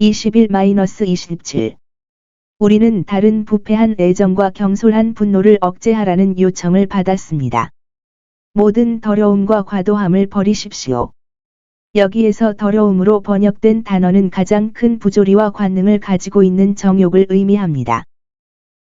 21-27. 우리는 다른 부패한 애정과 경솔한 분노를 억제하라는 요청을 받았습니다. 모든 더러움과 과도함을 버리십시오. 여기에서 더러움으로 번역된 단어는 가장 큰 부조리와 관능을 가지고 있는 정욕을 의미합니다.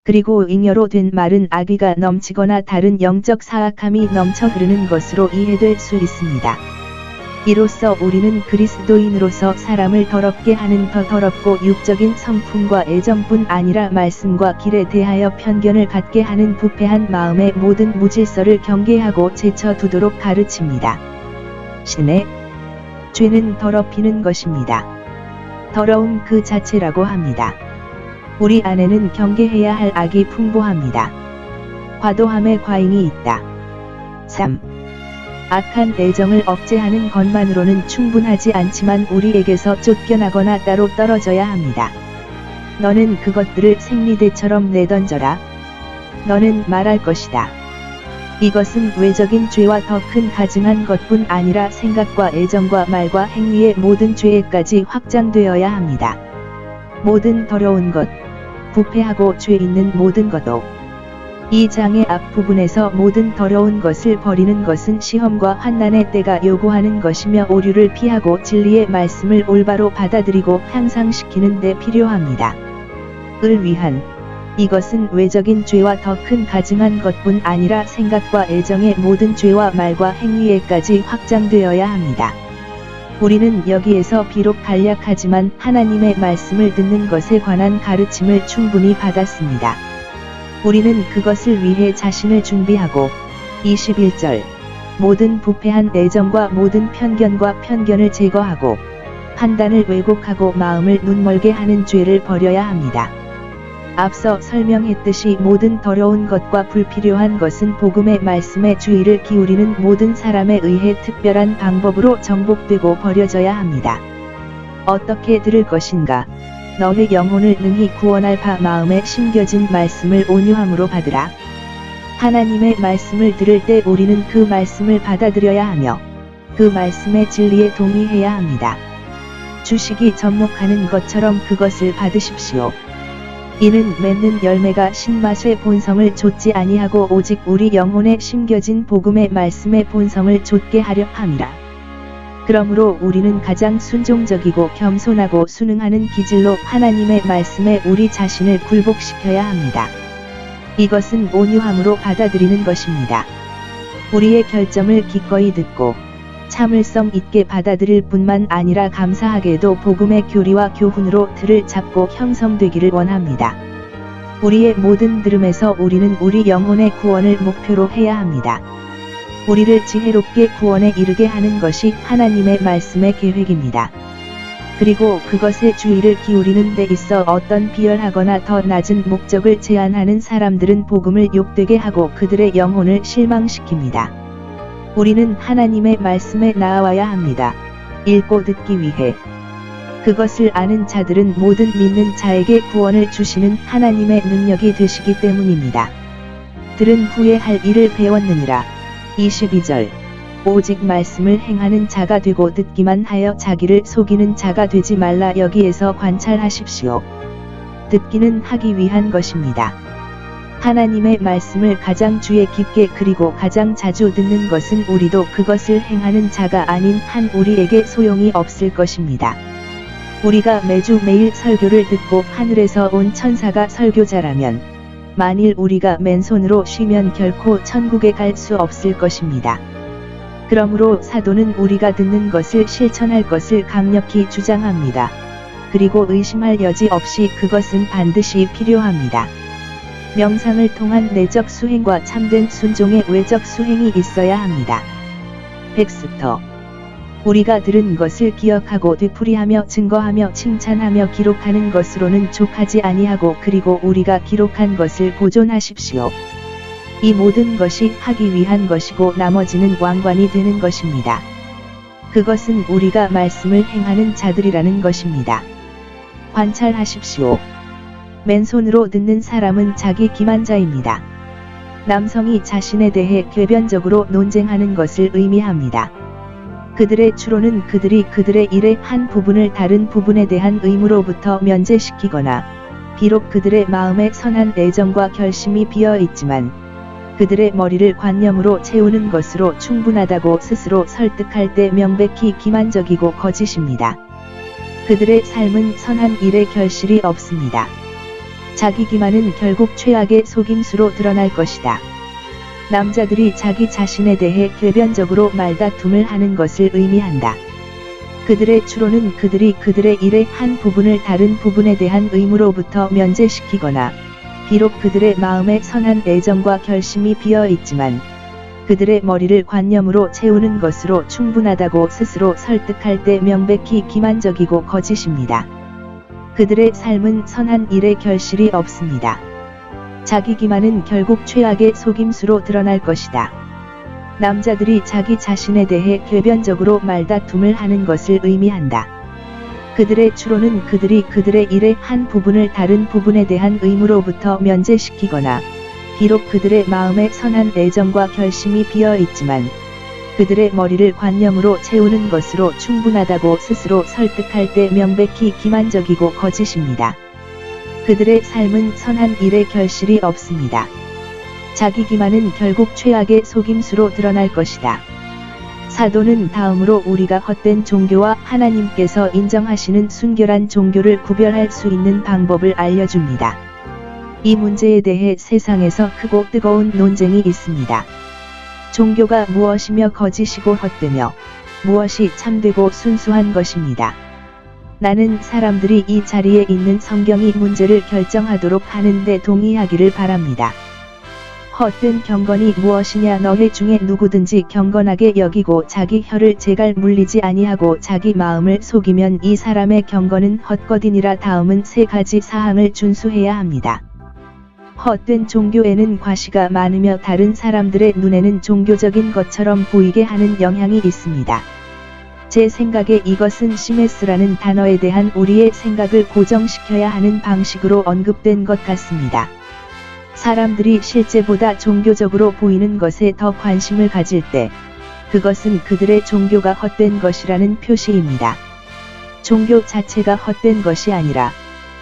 그리고 잉여로 된 말은 악의가 넘치거나 다른 영적 사악함이 넘쳐 흐르는 것으로 이해될 수 있습니다. 이로써 우리는 그리스도인으로서 사람을 더럽게 하는 더 더럽고 육적인 성품과 애정뿐 아니라 말씀과 길에 대하여 편견을 갖게 하는 부패한 마음의 모든 무질서를 경계하고 제쳐두도록 가르칩니다. 신의 죄는 더럽히는 것입니다. 더러움 그 자체라고 합니다. 우리 안에는 경계해야 할 악이 풍부합니다. 과도함의 과잉이 있다. 3. 악한 애정을 억제하는 것만으로는 충분하지 않지만 우리에게서 쫓겨나거나 따로 떨어져야 합니다. 너는 그것들을 생리대처럼 내던져라. 너는 말할 것이다. 이것은 외적인 죄와 더 큰 가증한 것뿐 아니라 생각과 애정과 말과 행위의 모든 죄에까지 확장되어야 합니다. 모든 더러운 것, 부패하고 죄 있는 모든 것도. 이 장의 앞부분에서 모든 더러운 것을 버리는 것은 시험과 환난의 때가 요구하는 것이며 오류를 피하고 진리의 말씀을 올바로 받아들이고 향상시키는 데 필요합니다. 을 위한 이것은 외적인 죄와 더 큰 가증한 것뿐 아니라 생각과 애정의 모든 죄와 말과 행위에까지 확장되어야 합니다. 우리는 여기에서 비록 간략하지만 하나님의 말씀을 듣는 것에 관한 가르침을 충분히 받았습니다. 우리는 그것을 위해 자신을 준비하고 21절 모든 부패한 애정과 모든 편견과 편견을 제거하고 판단을 왜곡하고 마음을 눈멀게 하는 죄를 버려야 합니다. 앞서 설명했듯이 모든 더러운 것과 불필요한 것은 복음의 말씀에 주의를 기울이는 모든 사람에 의해 특별한 방법으로 정복되고 버려져야 합니다. 어떻게 들을 것인가? 너의 영혼을 능히 구원할 바 마음에 심겨진 말씀을 온유함으로 받으라. 하나님의 말씀을 들을 때 우리는 그 말씀을 받아들여야 하며 그 말씀의 진리에 동의해야 합니다. 주식이 접목하는 것처럼 그것을 받으십시오. 이는 맺는 열매가 신맛의 본성을 좇지 아니하고 오직 우리 영혼에 심겨진 복음의 말씀의 본성을 좇게 하려 함이라. 그러므로 우리는 가장 순종적이고 겸손하고 순응하는 기질로 하나님의 말씀에 우리 자신을 굴복시켜야 합니다. 이것은 온유함으로 받아들이는 것입니다. 우리의 결점을 기꺼이 듣고 참을성 있게 받아들일 뿐만 아니라 감사하게도 복음의 교리와 교훈으로 틀을 잡고 형성되기를 원합니다. 우리의 모든 들음에서 우리는 우리 영혼의 구원을 목표로 해야 합니다. 우리를 지혜롭게 구원에 이르게 하는 것이 하나님의 말씀의 계획입니다. 그리고 그것에 주의를 기울이는 데 있어 어떤 비열하거나 더 낮은 목적을 제안하는 사람들은 복음을 욕되게 하고 그들의 영혼을 실망시킵니다. 우리는 하나님의 말씀에 나아와야 합니다. 읽고 듣기 위해. 그것을 아는 자들은 모든 믿는 자에게 구원을 주시는 하나님의 능력이 되시기 때문입니다. 들은 후에 할 일을 배웠느니라. 22절. 오직 말씀을 행하는 자가 되고 듣기만 하여 자기를 속이는 자가 되지 말라. 여기에서 관찰하십시오. 듣기는 하기 위한 것입니다. 하나님의 말씀을 가장 주의 깊게 그리고 가장 자주 듣는 것은 우리도 그것을 행하는 자가 아닌 한 우리에게 소용이 없을 것입니다. 우리가 매주 매일 설교를 듣고 하늘에서 온 천사가 설교자라면 만일 우리가 맨손으로 쉬면 결코 천국에 갈 수 없을 것입니다. 그러므로 사도는 우리가 듣는 것을 실천할 것을 강력히 주장합니다. 그리고 의심할 여지 없이 그것은 반드시 필요합니다. 명상을 통한 내적 수행과 참된 순종의 외적 수행이 있어야 합니다. 백스터. 우리가 들은 것을 기억하고 되풀이하며 증거하며 칭찬하며 기록하는 것으로는 족하지 아니하고 그리고 우리가 기록한 것을 보존하십시오. 이 모든 것이 하기 위한 것이고 나머지는 왕관이 되는 것입니다. 그것은 우리가 말씀을 행하는 자들이라는 것입니다. 관찰하십시오. 맨손으로 듣는 사람은 자기 기만자입니다. 남성이 자신에 대해 궤변적으로 논쟁하는 것을 의미합니다. 그들의 추론은 그들이 그들의 일의 한 부분을 다른 부분에 대한 의무로부터 면제시키거나 비록 그들의 마음에 선한 애정과 결심이 비어 있지만 그들의 머리를 관념으로 채우는 것으로 충분하다고 스스로 설득할 때 명백히 기만적이고 거짓입니다. 그들의 삶은 선한 일에 결실이 없습니다. 자기 기만은 결국 최악의 속임수로 드러날 것이다. 남자들이 자기 자신에 대해 궤변적으로 말다툼을 하는 것을 의미한다. 그들의 추론은 그들이 그들의 일의 한 부분을 다른 부분에 대한 의무로부터 면제시키거나 비록 그들의 마음에 선한 애정과 결심이 비어 있지만 그들의 머리를 관념으로 채우는 것으로 충분하다고 스스로 설득할 때 명백히 기만적이고 거짓입니다. 그들의 삶은 선한 일에 결실이 없습니다. 자기 기만은 결국 최악의 속임수로 드러날 것이다. 남자들이 자기 자신에 대해 궤변적으로 말다툼을 하는 것을 의미한다. 그들의 추론은 그들이 그들의 일의 한 부분을 다른 부분에 대한 의무로부터 면제시키거나 비록 그들의 마음에 선한 애정과 결심이 비어 있지만 그들의 머리를 관념으로 채우는 것으로 충분하다고 스스로 설득할 때 명백히 기만적이고 거짓입니다. 그들의 삶은 선한 일에 결실이 없습니다. 자기 기만은 결국 최악의 속임수로 드러날 것이다. 사도는 다음으로 우리가 헛된 종교와 하나님께서 인정하시는 순결한 종교를 구별할 수 있는 방법을 알려줍니다. 이 문제에 대해 세상에서 크고 뜨거운 논쟁이 있습니다. 종교가 무엇이며 거짓이고 헛되며 무엇이 참되고 순수한 것입니다. 나는 사람들이 이 자리에 있는 성경이 문제를 결정하도록 하는데 동의하기를 바랍니다. 헛된 경건이 무엇이냐? 너희 중에 누구든지 경건하게 여기고 자기 혀를 제갈 물리지 아니하고 자기 마음을 속이면 이 사람의 경건은 헛것이니라. 다음은 세 가지 사항을 준수해야 합니다. 헛된 종교에는 과시가 많으며 다른 사람들의 눈에는 종교적인 것처럼 보이게 하는 영향이 있습니다. 제 생각에 이것은 시메스라는 단어에 대한 우리의 생각을 고정시켜야 하는 방식으로 언급된 것 같습니다. 사람들이 실제보다 종교적으로 보이는 것에 더 관심을 가질 때 그것은 그들의 종교가 헛된 것이라는 표시입니다. 종교 자체가 헛된 것이 아니라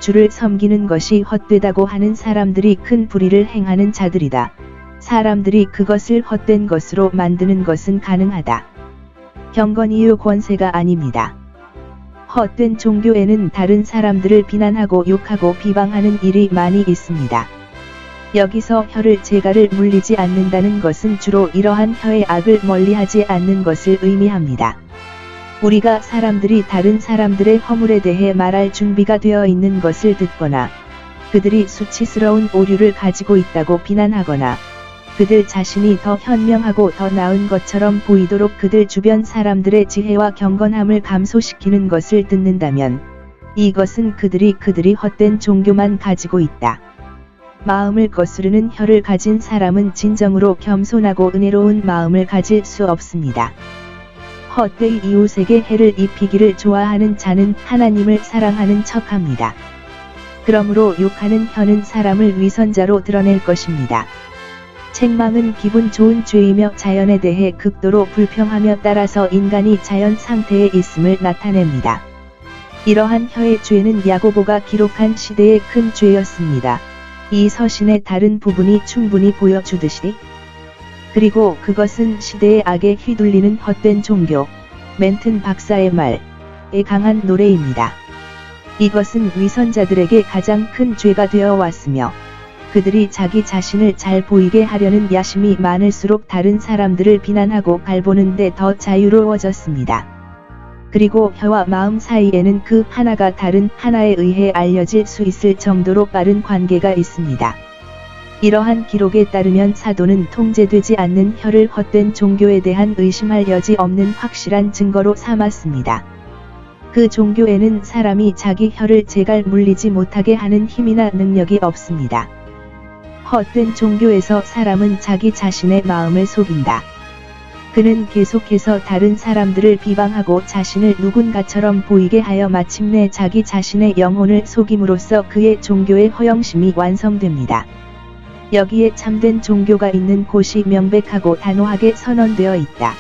주를 섬기는 것이 헛되다고 하는 사람들이 큰 불의를 행하는 자들이다. 사람들이 그것을 헛된 것으로 만드는 것은 가능하다. 경건이요 권세가 아닙니다. 헛된 종교에는 다른 사람들을 비난하고 욕하고 비방하는 일이 많이 있습니다. 여기서 혀를 제갈을 물리지 않는다는 것은 주로 이러한 혀의 악을 멀리하지 않는 것을 의미합니다. 우리가 사람들이 다른 사람들의 허물에 대해 말할 준비가 되어 있는 것을 듣거나 그들이 수치스러운 오류를 가지고 있다고 비난하거나 그들 자신이 더 현명하고 더 나은 것처럼 보이도록 그들 주변 사람들의 지혜와 경건함을 감소시키는 것을 듣는다면 이것은 그들이 헛된 종교만 가지고 있다. 마음을 거스르는 혀를 가진 사람은 진정으로 겸손하고 은혜로운 마음을 가질 수 없습니다. 헛되이 이웃에게 해를 입히기를 좋아하는 자는 하나님을 사랑하는 척합니다. 그러므로 욕하는 혀는 사람을 위선자로 드러낼 것입니다. 책망은 기분 좋은 죄이며 자연에 대해 극도로 불평하며 따라서 인간이 자연 상태에 있음을 나타냅니다. 이러한 혀의 죄는 야고보가 기록한 시대의 큰 죄였습니다. 이 서신의 다른 부분이 충분히 보여주듯이 그리고 그것은 시대의 악에 휘둘리는 헛된 종교, 멘튼 박사의 말에 강한 노래입니다. 이것은 위선자들에게 가장 큰 죄가 되어 왔으며 그들이 자기 자신을 잘 보이게 하려는 야심이 많을수록 다른 사람들을 비난하고 갈보는데 더 자유로워졌습니다. 그리고 혀와 마음 사이에는 그 하나가 다른 하나에 의해 알려질 수 있을 정도로 빠른 관계가 있습니다. 이러한 기록에 따르면 사도는 통제되지 않는 혀를 헛된 종교에 대한 의심할 여지 없는 확실한 증거로 삼았습니다. 그 종교에는 사람이 자기 혀를 제갈 물리지 못하게 하는 힘이나 능력이 없습니다. 헛된 종교에서 사람은 자기 자신의 마음을 속인다. 그는 계속해서 다른 사람들을 비방하고 자신을 누군가처럼 보이게 하여 마침내 자기 자신의 영혼을 속임으로써 그의 종교의 허영심이 완성됩니다. 여기에 참된 종교가 있는 곳이 명백하고 단호하게 선언되어 있다.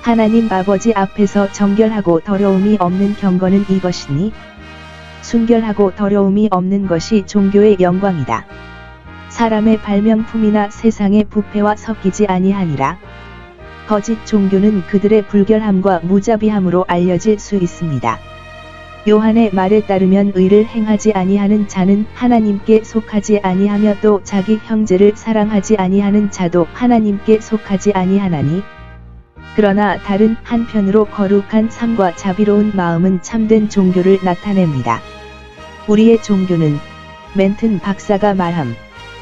하나님 아버지 앞에서 정결하고 더러움이 없는 경건은 이것이니 순결하고 더러움이 없는 것이 종교의 영광이다. 사람의 발명품이나 세상의 부패와 섞이지 아니하니라. 거짓 종교는 그들의 불결함과 무자비함으로 알려질 수 있습니다. 요한의 말에 따르면 의를 행하지 아니하는 자는 하나님께 속하지 아니하며 또 자기 형제를 사랑하지 아니하는 자도 하나님께 속하지 아니하나니 그러나 다른 한편으로 거룩한 삶과 자비로운 마음은 참된 종교를 나타냅니다. 우리의 종교는 멘튼 박사가 말함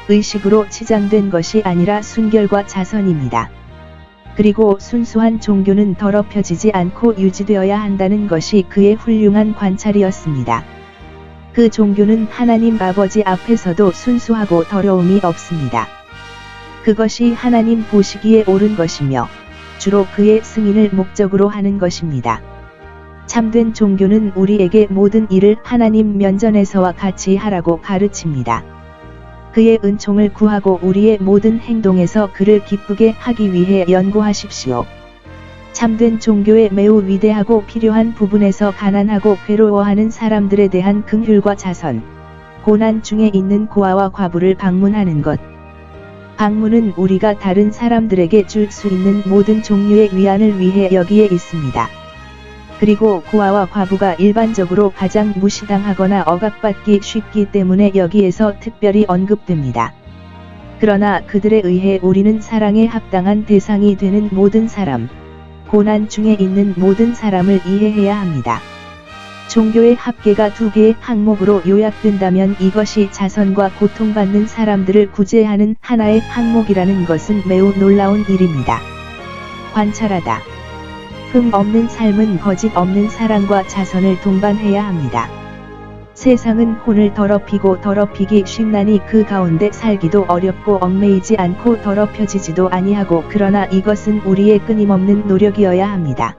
의식으로 치장된 것이 아니라 순결과 자선입니다. 그리고 순수한 종교는 더럽혀지지 않고 유지되어야 한다는 것이 그의 훌륭한 관찰이었습니다. 그 종교는 하나님 아버지 앞에서도 순수하고 더러움이 없습니다. 그것이 하나님 보시기에 옳은 것이며 주로 그의 승인을 목적으로 하는 것입니다. 참된 종교는 우리에게 모든 일을 하나님 면전에서와 같이 하라고 가르칩니다. 그의 은총을 구하고 우리의 모든 행동에서 그를 기쁘게 하기 위해 연구하십시오. 참된 종교의 매우 위대하고 필요한 부분에서 가난하고 괴로워하는 사람들에 대한 긍휼과 자선, 고난 중에 있는 고아와 과부를 방문하는 것. 방문은 우리가 다른 사람들에게 줄 수 있는 모든 종류의 위안을 위해 여기에 있습니다. 그리고 고아와 과부가 일반적으로 가장 무시당하거나 억압받기 쉽기 때문에 여기에서 특별히 언급됩니다. 그러나 그들에 의해 우리는 사랑에 합당한 대상이 되는 모든 사람, 고난 중에 있는 모든 사람을 이해해야 합니다. 종교의 합계가 두 개의 항목으로 요약된다면 이것이 자선과 고통받는 사람들을 구제하는 하나의 항목이라는 것은 매우 놀라운 일입니다. 관찰하다. 흠 없는 삶은 거짓 없는 사랑과 자선을 동반해야 합니다. 세상은 혼을 더럽히고 더럽히기 쉽나니 그 가운데 살기도 어렵고 얽매이지 않고 더럽혀지지도 아니하고 그러나 이것은 우리의 끊임없는 노력이어야 합니다.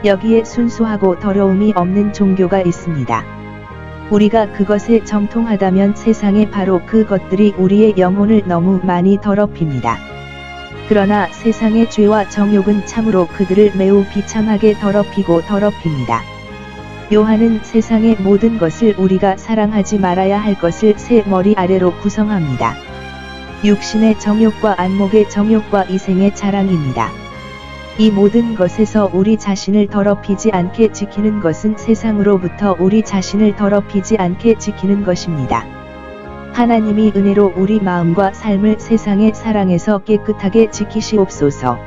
여기에 순수하고 더러움이 없는 종교가 있습니다. 우리가 그것에 정통하다면 세상에 바로 그것들이 우리의 영혼을 너무 많이 더럽힙니다. 그러나 세상의 죄와 정욕은 참으로 그들을 매우 비참하게 더럽힙니다. 요한은 세상의 모든 것을 우리가 사랑하지 말아야 할 것을 세 머리 아래로 구성합니다. 육신의 정욕과 안목의 정욕과 이생의 자랑입니다. 이 모든 것에서 우리 자신을 더럽히지 않게 지키는 것은 세상으로부터 우리 자신을 더럽히지 않게 지키는 것입니다. 하나님이 은혜로 우리 마음과 삶을 세상의 사랑에서 깨끗하게 지키시옵소서.